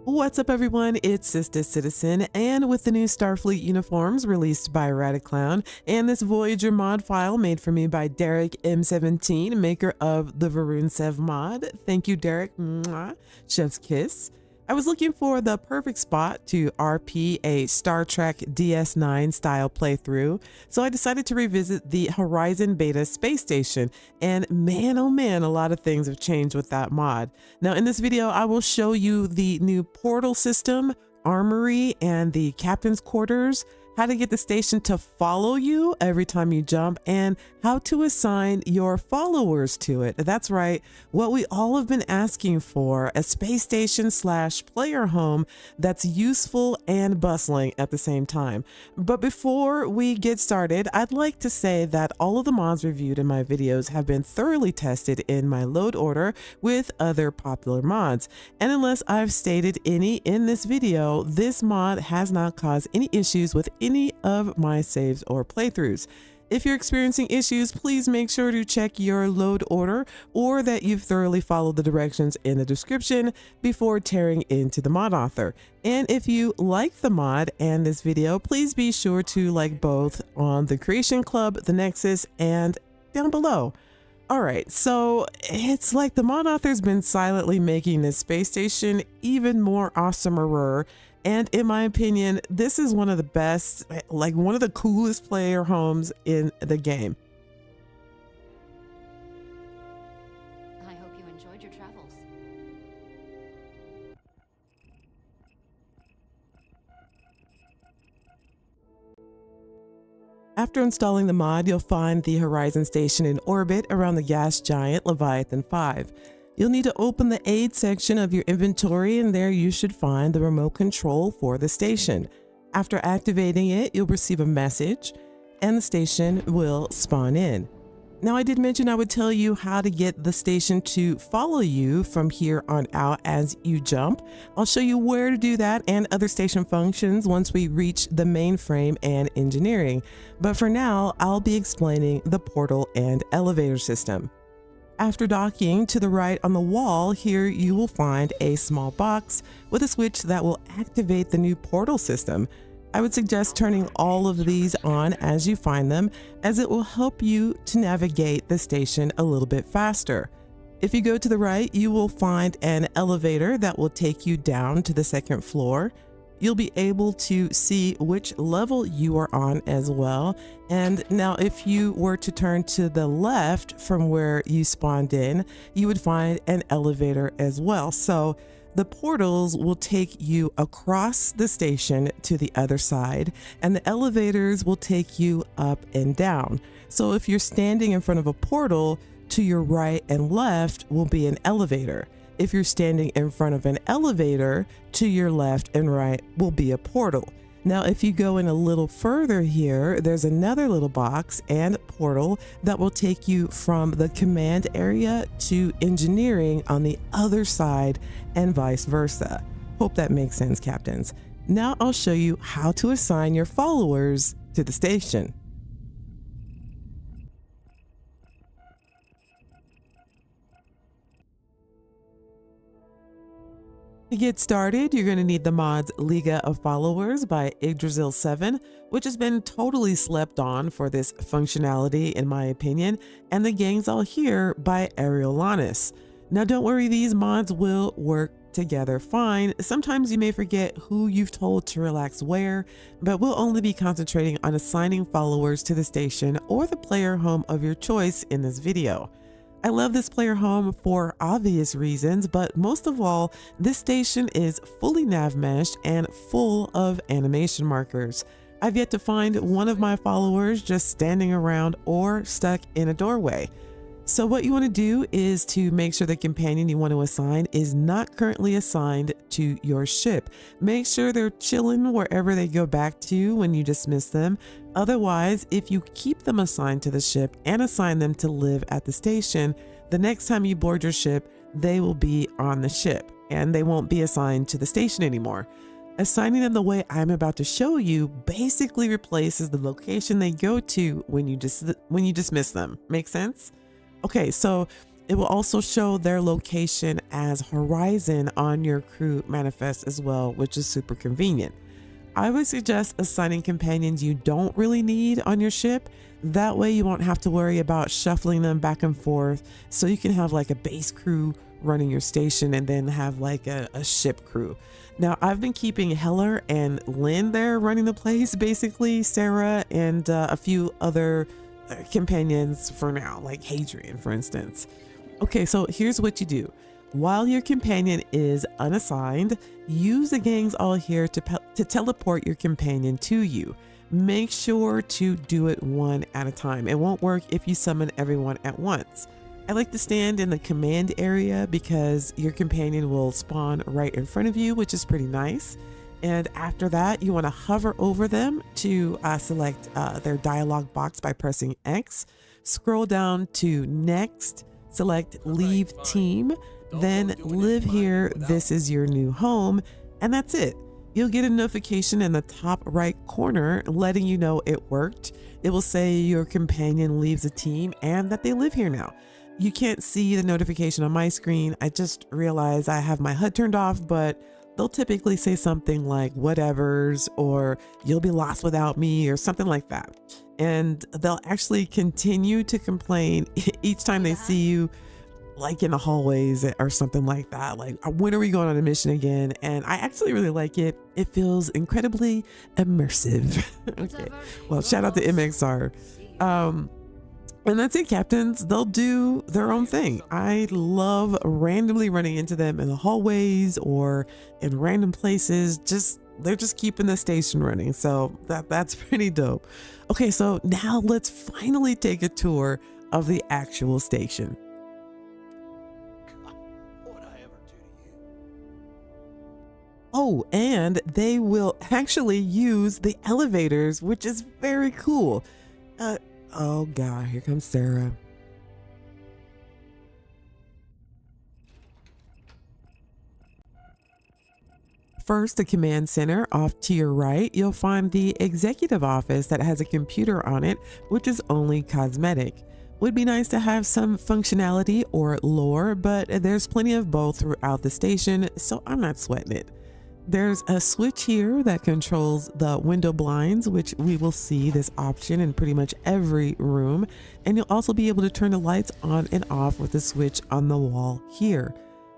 What's up, everyone? It's Sister Citizen, and with the new Starfleet uniforms released by Radiclown and this Voyager mod file made for me by Derek M17, maker of the Varunsev mod. Thank you, Derek. Mwah. Chef's kiss. I was looking for the perfect spot to RP a Star Trek DS9 style playthrough, so I decided to revisit the Horizon Beta space station, and man oh man, a lot of things have changed with that mod. Now in this video I will show you the new portal system, armory, and the captain's quarters, how to get the station to follow you every time you jump, and how to assign your followers to it. That's right, what we all have been asking for, a space station / player home that's useful and bustling at the same time. But before we get started, I'd like to say that all of the mods reviewed in my videos have been thoroughly tested in my load order with other popular mods. And unless I've stated any in this video, this mod has not caused any issues with any of my saves or playthroughs. If you're experiencing issues, please make sure to check your load order or that you've thoroughly followed the directions in the description before tearing into the mod author. And if you like the mod and this video, please be sure to like both on the Creation Club, the Nexus, and down below. Alright, so it's like the mod author's been silently making this space station even more awesomer. And in my opinion, this is one of the best, like one of the coolest player homes in the game. I hope you enjoyed your travels. After installing the mod, you'll find the Horizon station in orbit around the gas giant Leviathan 5. You'll need to open the aid section of your inventory, and there you should find the remote control for the station. After activating it, you'll receive a message and the station will spawn in. Now, I did mention I would tell you how to get the station to follow you from here on out as you jump. I'll show you where to do that and other station functions once we reach the mainframe and engineering. But for now, I'll be explaining the portal and elevator system. After docking, to the right on the wall here, you will find a small box with a switch that will activate the new portal system. I would suggest turning all of these on as you find them, as it will help you to navigate the station a little bit faster. If you go to the right, you will find an elevator that will take you down to the second floor. You'll be able to see which level you are on as well. And now if you were to turn to the left from where you spawned in, you would find an elevator as well. So the portals will take you across the station to the other side, and the elevators will take you up and down. So if you're standing in front of a portal, to your right and left will be an elevator. If you're standing in front of an elevator, to your left and right will be a portal. Now, if you go in a little further here, there's another little box and portal that will take you from the command area to engineering on the other side and vice versa. Hope that makes sense, captains. Now I'll show you how to assign your followers to the station. To get started, you're going to need the mods Liga of Followers by Yggdrasil7, which has been totally slept on for this functionality in my opinion, and the Gangs All Here by Ariolanis. Now don't worry, these mods will work together fine. Sometimes you may forget who you've told to relax where, but we'll only be concentrating on assigning followers to the station or the player home of your choice in this video. I love this player home for obvious reasons, but most of all, this station is fully navmeshed and full of animation markers. I've yet to find one of my followers just standing around or stuck in a doorway. So what you want to do is to make sure the companion you want to assign is not currently assigned to your ship. Make sure they're chilling wherever they go back to when you dismiss them. Otherwise, if you keep them assigned to the ship and assign them to live at the station, the next time you board your ship, they will be on the ship and they won't be assigned to the station anymore. Assigning them the way I'm about to show you basically replaces the location they go to when you dismiss them. Make sense? Okay, so It will also show their location as horizon on your crew manifest as well, which is super convenient. I would suggest assigning companions you don't really need on your ship. That way you won't have to worry about shuffling them back and forth. So you can have like a base crew running your station and then have like a ship crew. Now I've been keeping Heller and Lynn there running the place, basically Sarah and a few other companions for now, like Hadrian, for instance. Okay, so here's what you do. While your companion is unassigned, use the gangs all here to teleport your companion to you. Make sure to do it one at a time. It won't work if you summon everyone at once. I like to stand in the command area because your companion will spawn right in front of you, which is pretty nice. And after that, you want to hover over them to select their dialog box by pressing X. Scroll down to Next, select Leave Team, then Live Here, this is your new home, and that's it. You'll get a notification in the top right corner letting you know it worked. It will say your companion leaves the team and that they live here now. You can't see the notification on my screen. I just realized I have my HUD turned off, but they'll typically say something like whatevers or you'll be lost without me or something like that. And they'll actually continue to complain each time they see you, like in the hallways or something like that. Like, when are we going on a mission again? And I actually really like it. It feels incredibly immersive. Okay. Well, shout out to MXR. And that's it, captains. They'll do their own thing. I love randomly running into them in the hallways or in random places. They're just keeping the station running. So that's pretty dope. Okay, so now let's finally take a tour of the actual station. Oh, and they will actually use the elevators, which is very cool. Oh God, here comes Sarah. First, the command center. Off to your right, you'll find the executive office that has a computer on it, which is only cosmetic. Would be nice to have some functionality or lore, but there's plenty of both throughout the station, so I'm not sweating it. There's a switch here that controls the window blinds, which we will see this option in pretty much every room. And you'll also be able to turn the lights on and off with the switch on the wall here.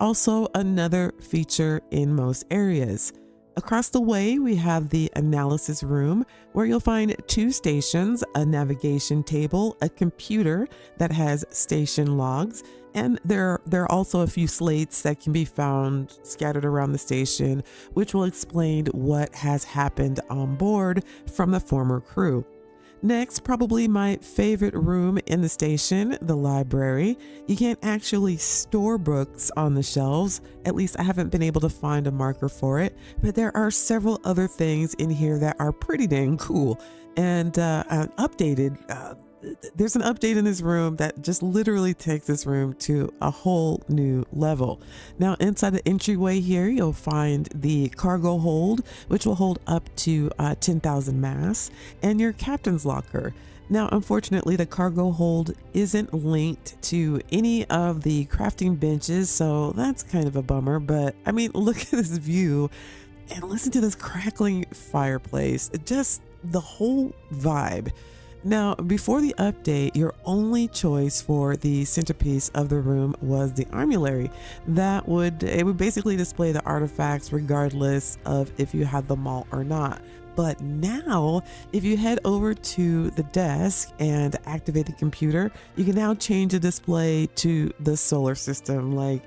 Also another feature in most areas. Across the way, we have the analysis room where you'll find two stations, a navigation table, a computer that has station logs, and there are also a few slates that can be found scattered around the station, which will explain what has happened on board from the former crew. Next, probably my favorite room in the station, the library. You can't actually store books on the shelves. At least I haven't been able to find a marker for it, but there are several other things in here that are pretty dang cool. And there's an update in this room that just literally takes this room to a whole new level. Now, inside the entryway here, you'll find the cargo hold, which will hold up to 10,000 mass, and your captain's locker. Now, unfortunately, the cargo hold isn't linked to any of the crafting benches, so that's kind of a bummer. But I mean, look at this view and listen to this crackling fireplace. Just the whole vibe. Now, before the update, your only choice for the centerpiece of the room was the armillary. It would basically display the artifacts regardless of if you had them all or not. But now, if you head over to the desk and activate the computer, you can now change the display to the solar system. Like,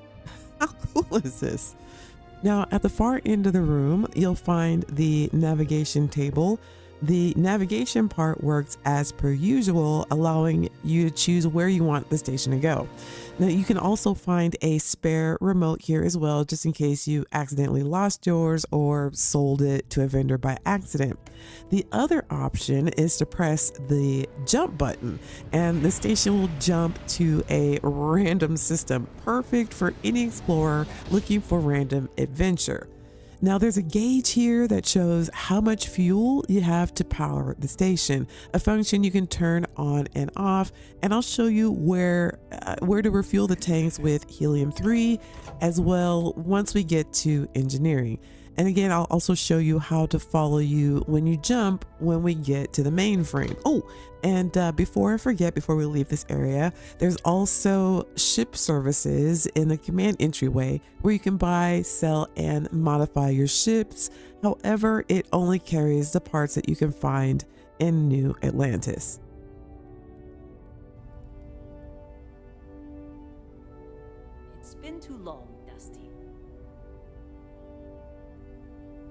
how cool is this? Now, at the far end of the room, you'll find the navigation table. The navigation part works as per usual, allowing you to choose where you want the station to go. Now, you can also find a spare remote here as well, just in case you accidentally lost yours or sold it to a vendor by accident. The other option is to press the jump button, and the station will jump to a random system, perfect for any explorer looking for random adventure. Now there's a gauge here that shows how much fuel you have to power the station, a function you can turn on and off, and I'll show you where to refuel the tanks with helium-3 as well once we get to engineering. And again, I'll also show you how to follow you when you jump when we get to the mainframe. Oh, and before I forget, before we leave this area, there's also ship services in the command entryway where you can buy, sell, and modify your ships. However, it only carries the parts that you can find in New Atlantis. It's been too long, Dusty.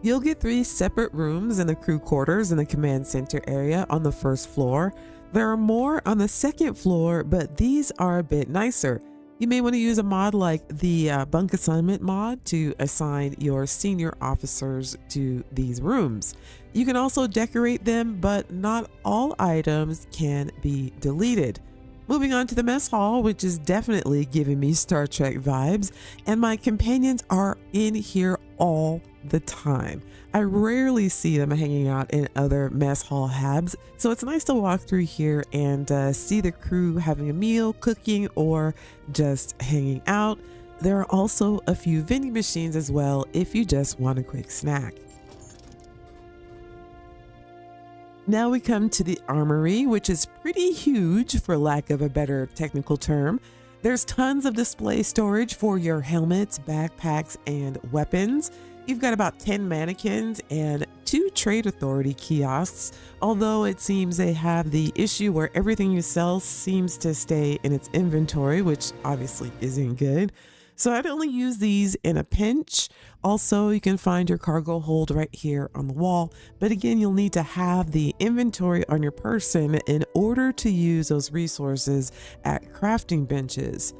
You'll get 3 separate rooms in the crew quarters in the command center area on the first floor. There are more on the second floor, but these are a bit nicer. You may want to use a mod like the bunk assignment mod to assign your senior officers to these rooms. You can also decorate them, but not all items can be deleted. Moving on to the mess hall, which is definitely giving me Star Trek vibes, and my companions are in here all the time. I rarely see them hanging out in other mess hall habs, so it's nice to walk through here and see the crew having a meal, cooking, or just hanging out. There are also a few vending machines as well if you just want a quick snack. Now we come to the armory, which is pretty huge for lack of a better technical term. There's tons of display storage for your helmets, backpacks, and weapons. You've got about 10 mannequins and 2 trade authority kiosks, although it seems they have the issue where everything you sell seems to stay in its inventory, which obviously isn't good. So I'd only use these in a pinch. Also, you can find your cargo hold right here on the wall. But again, you'll need to have the inventory on your person in order to use those resources at crafting benches.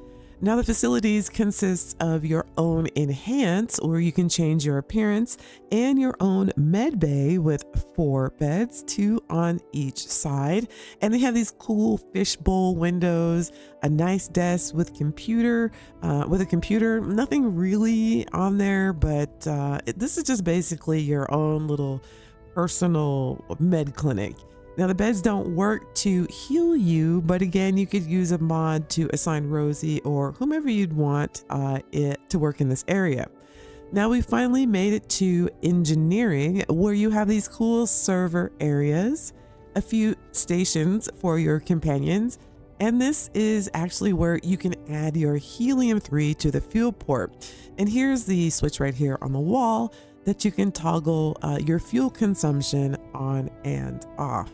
Now the facilities consists of your own enhance, where you can change your appearance, and your own med bay with 4 beds, 2 on each side. And they have these cool fishbowl windows, a nice desk with a computer, nothing really on there, but this is just basically your own little personal med clinic. Now the beds don't work to heal you, but again, you could use a mod to assign Rosie or whomever you'd want it to work in this area. Now we finally made it to engineering, where you have these cool server areas, a few stations for your companions, and this is actually where you can add your helium-3 to the fuel port. And here's the switch right here on the wall that you can toggle your fuel consumption on and off.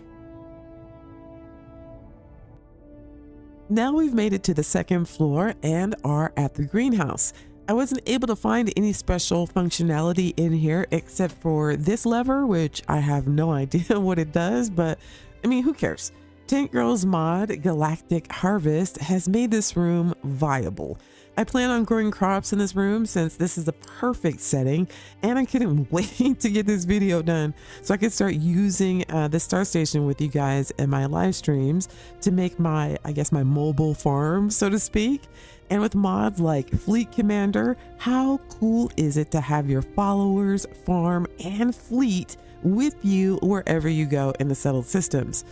Now we've made it to the second floor and are at the greenhouse. I wasn't able to find any special functionality in here except for this lever, which I have no idea what it does, but I mean, who cares? Tank Girl's mod, Galactic Harvest, has made this room viable. I plan on growing crops in this room since this is a perfect setting, and I couldn't wait to get this video done so I could start using the Star Station with you guys in my live streams to make my mobile farm, so to speak. And with mods like Fleet Commander, how cool is it to have your followers, farm, and fleet with you wherever you go in the settled systems?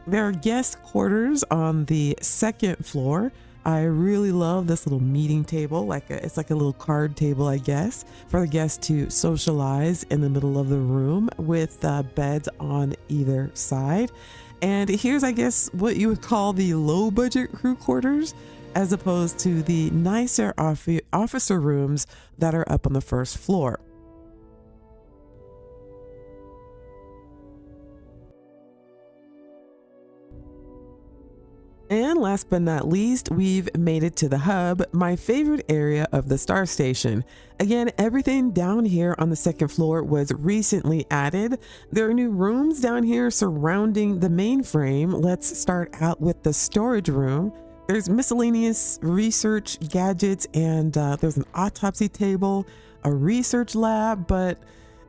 There are guest quarters on the second floor. I really love this little meeting table, it's like a little card table, I guess, for the guests to socialize in the middle of the room with beds on either side. And here's, I guess, what you would call the low budget crew quarters, as opposed to the nicer officer rooms that are up on the first floor. And last but not least, we've made it to the hub, my favorite area of the Star Station. Again, everything down here on the second floor was recently added. There are new rooms down here surrounding the mainframe. Let's start out with the storage room. There's miscellaneous research gadgets, and there's an autopsy table, a research lab, but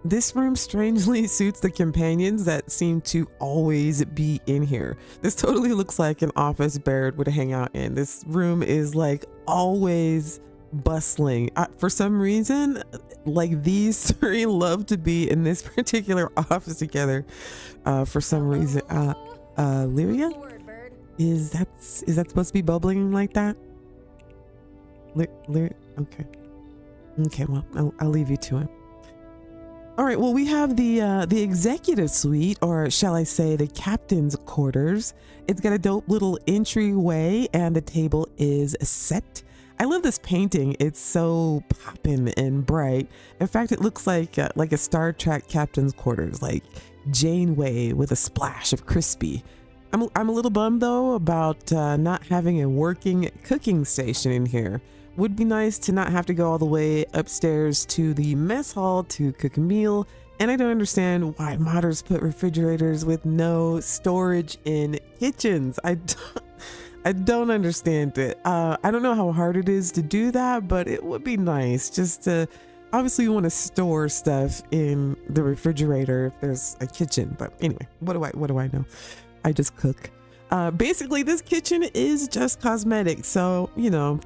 this room strangely suits the companions that seem to always be in here. This totally looks like an office Baird would hang out in. This room is like always bustling. For some reason, like these three love to be in this particular office together. For some reason, Lyria, is that supposed to be bubbling like that? Okay. Okay, well, I'll leave you to it. All right, well, we have the executive suite, or shall I say the captain's quarters. It's got a dope little entryway and the table is set. I love this painting. It's so poppin' and bright. In fact, it looks like a Star Trek captain's quarters, like Janeway with a splash of crispy. I'm a little bummed though about not having a working cooking station in here. Would be nice to not have to go all the way upstairs to the mess hall to cook a meal. And I don't understand why modders put refrigerators with no storage in kitchens. I don't understand it. I don't know how hard it is to do that, but it would be nice just to, obviously you want to store stuff in the refrigerator if there's a kitchen. But anyway, what do I know? I just cook. Basically this kitchen is just cosmetic. So, you know,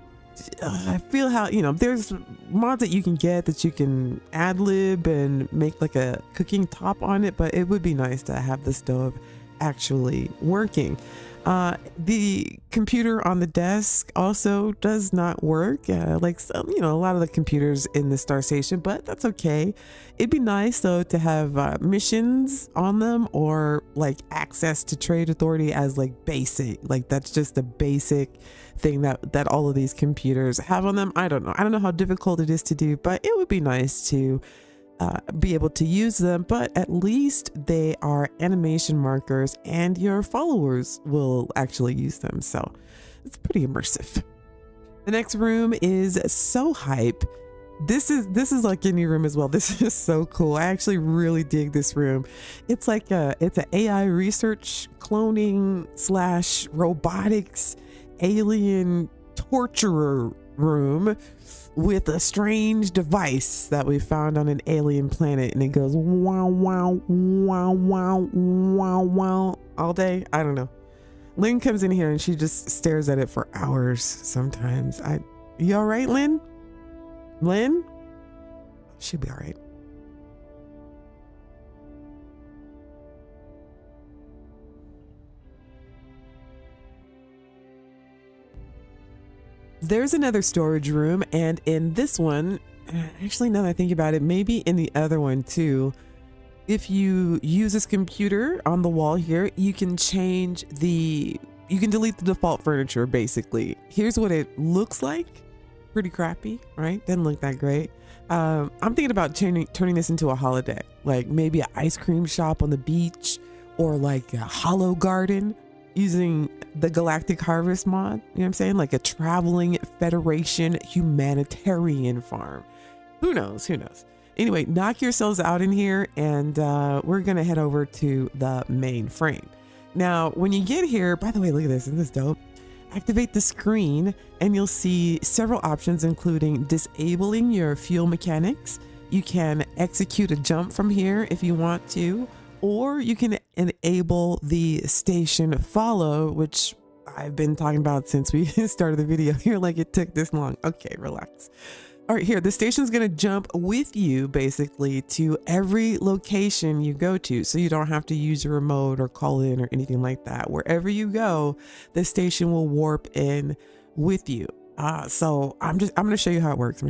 I feel how, you know, there's mods that you can get that you can ad lib and make like a cooking top on it, but it would be nice to have the stove actually working. The computer on the desk also does not work, like some, you know, a lot of the computers in the Star Station, but that's okay. It'd be nice though to have missions on them, or like access to Trade Authority as like basic, like that's just a basic thing that all of these computers have on them. I don't know how difficult it is to do, but it would be nice to be able to use them. But at least they are animation markers and your followers will actually use them, so it's pretty immersive. The next room is so hype. This is like any room as well. This is so cool. I actually really dig this room. It's like it's an AI research cloning / robotics alien torturer room with a strange device that we found on an alien planet, and it goes wow wow wow wow wow wow all day. I don't know. Lynn comes in here and she just stares at it for hours sometimes. You all right, Lynn? Lynn? She'll be all right. There's another storage room, and in this one, actually now that I think about it, maybe in the other one too, if you use this computer on the wall here, you can delete the default furniture basically. Here's what it looks like. Pretty crappy, right? Doesn't look that great. I'm thinking about turning this into a holodeck, like maybe an ice cream shop on the beach, or like a hollow garden using the Galactic Harvest mod. You know what I'm saying? Like a traveling Federation humanitarian farm. Who knows? Anyway, knock yourselves out in here, and we're gonna head over to the main frame. Now, when you get here, by the way, look at this. Isn't this dope? Activate the screen and you'll see several options, including disabling your fuel mechanics. You can execute a jump from here if you want to, or you can enable the station follow, which I've been talking about since we started the video here, like it took this long. Okay, relax. All right, here, the station's gonna jump with you basically to every location you go to, so you don't have to use your remote or call in or anything like that. Wherever you go, the station will warp in with you. So I'm gonna show you how it works.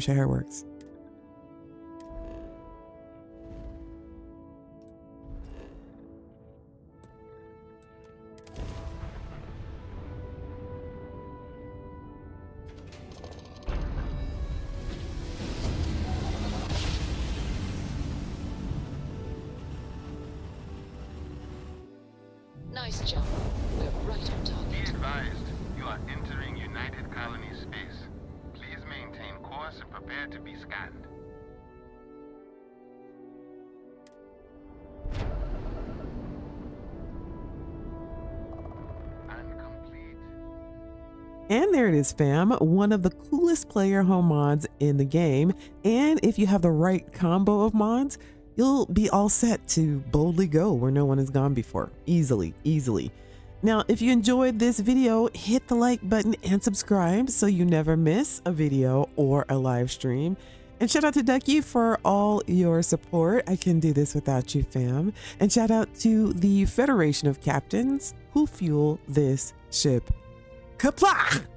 Nice jump. We're right on target. Be advised, you are entering United Colony space. Please maintain course and prepare to be scanned. Complete. And there it is, fam. One of the coolest player home mods in the game. And if you have the right combo of mods, you'll be all set to boldly go where no one has gone before. Easily. Now, if you enjoyed this video, hit the like button and subscribe so you never miss a video or a live stream. And shout out to Ducky for all your support. I couldn't do this without you, fam. And shout out to the Federation of Captains who fuel this ship. Kapla!